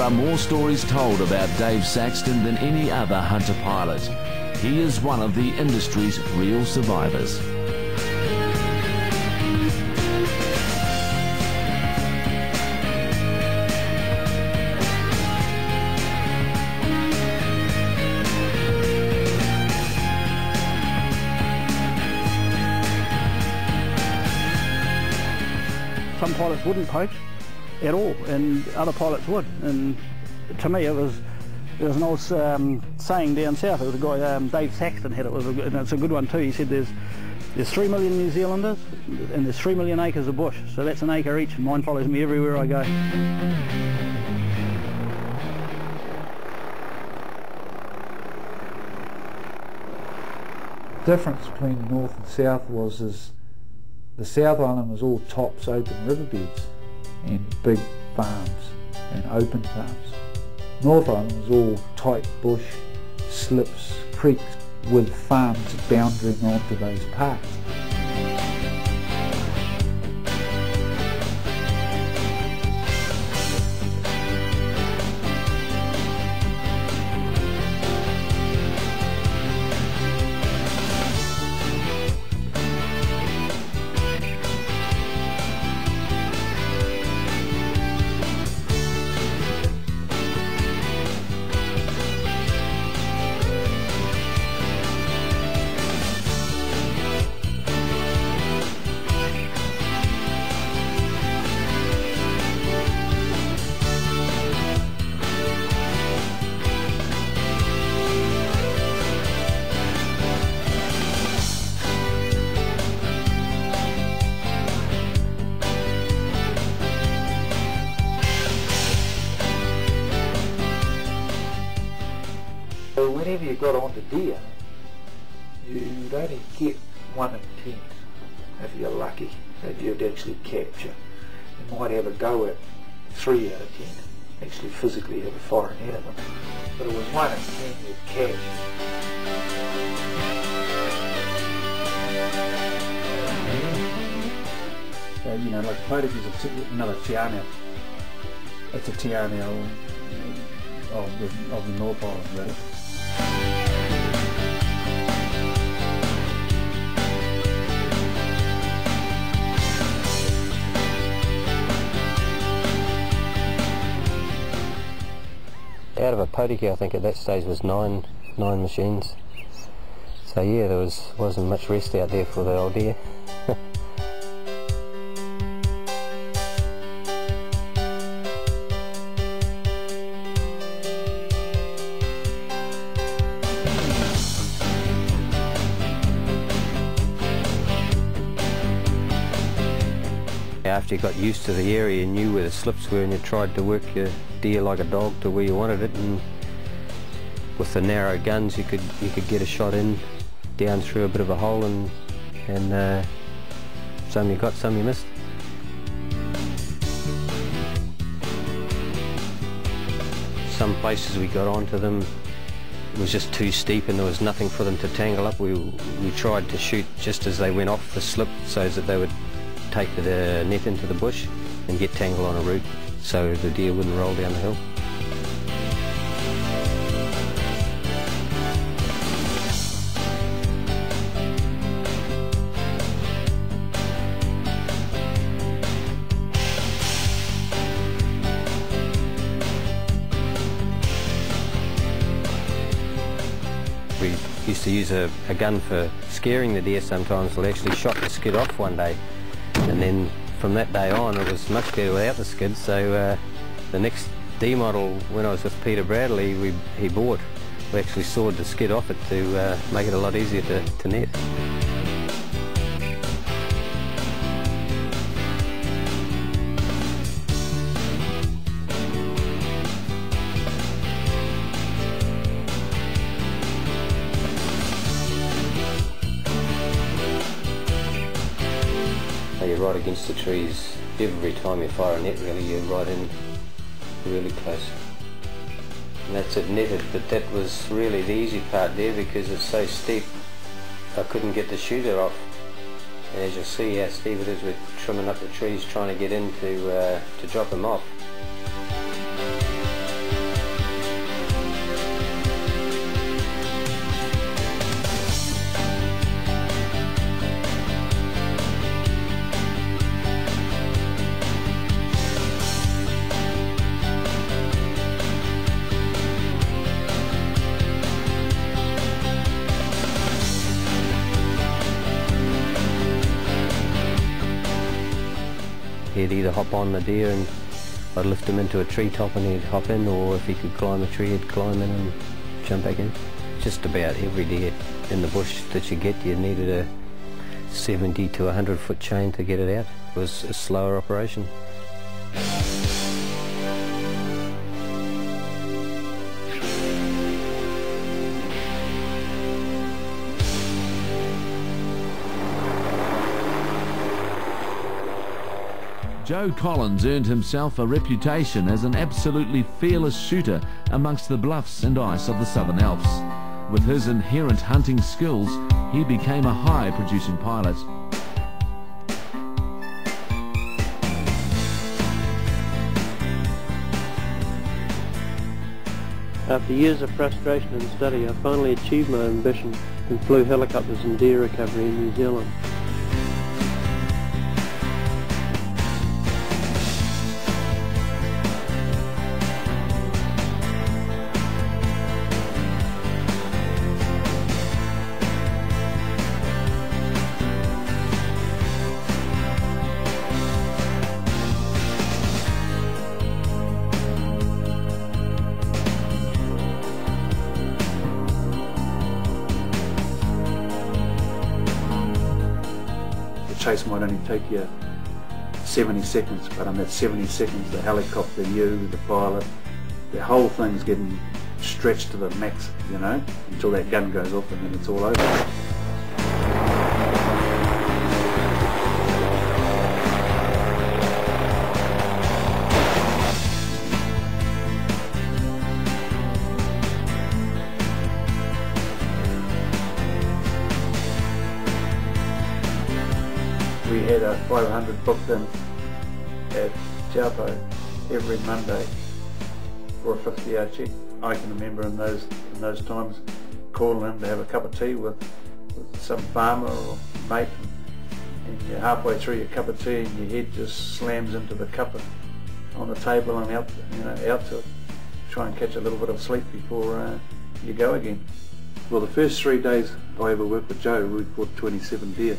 are more stories told about Dave Saxton than any other hunter pilot. He is one of the industry's real survivors. Some pilots wouldn't poach at all, and other pilots would. And to me, there's an old saying down south. It was a guy, Dave Saxton had it. And it's a good one too. He said there's 3 million New Zealanders, and there's 3 million acres of bush. So that's an acre each, and mine follows me everywhere I go. The difference between north and south was the South Island was all tops, open riverbeds and big farms and open farms. North Island was all tight bush, slips, creeks with farms bounding onto those parts. So whenever you got onto deer, you'd only get 1 in 10 if you're lucky that you'd actually capture. You might have a go at 3 out of 10, actually physically have a firing out of them. But it was 1 in 10 you'd catch. So, you know, like Potic is another tiana. It's a tiana of the North Island, really. Out of a Potic, I think at that stage was nine machines. So yeah, there wasn't much rest out there for the old deer. After you got used to the area, you knew where the slips were, and you tried to work your deer like a dog to where you wanted it. And with the narrow guns, you could get a shot in down through a bit of a hole, and some you got, some you missed. Some places we got onto them, it was just too steep and there was nothing for them to tangle up. We tried to shoot just as they went off the slip so that they would take the net into the bush and get tangled on a root so the deer wouldn't roll down the hill. We used to use a gun for scaring the deer sometimes. We actually shot the skid off one day, and then from that day on it was much better without the skid. So the next D model, when I was with Peter Bradley, he bought, we actually sawed the skid off it to make it a lot easier to net. You're right against the trees. Every time you fire a net, really, you're right in really close. And that's it netted, but that was really the easy part there because it's so steep. I couldn't get the shooter off. And as you'll see how steep it is, we're trimming up the trees trying to get in to drop them off. either hop on the deer and I'd lift him into a treetop and he'd hop in, or if he could climb a tree he'd climb in and jump back in. Just about every deer in the bush that you get, you needed a 70 to 100 foot chain to get it out. It was a slower operation. Joe Collins earned himself a reputation as an absolutely fearless shooter amongst the bluffs and ice of the Southern Alps. With his inherent hunting skills, he became a high-producing pilot. After years of frustration and study, I finally achieved my ambition and flew helicopters in deer recovery in New Zealand. The chase might only take you 70 seconds, but in that 70 seconds the helicopter, you, the pilot, the whole thing's getting stretched to the max, you know, until that gun goes off and then it's all over. We had a 500 booked in at Taupo every Monday for a 50-yard check. I can remember in those times calling in to have a cup of tea with some farmer or mate, and you're halfway through your cup of tea and your head just slams into the cup on the table and out, out to try and catch a little bit of sleep before you go again. Well, the first 3 days I ever worked with Joe, we caught 27 deer.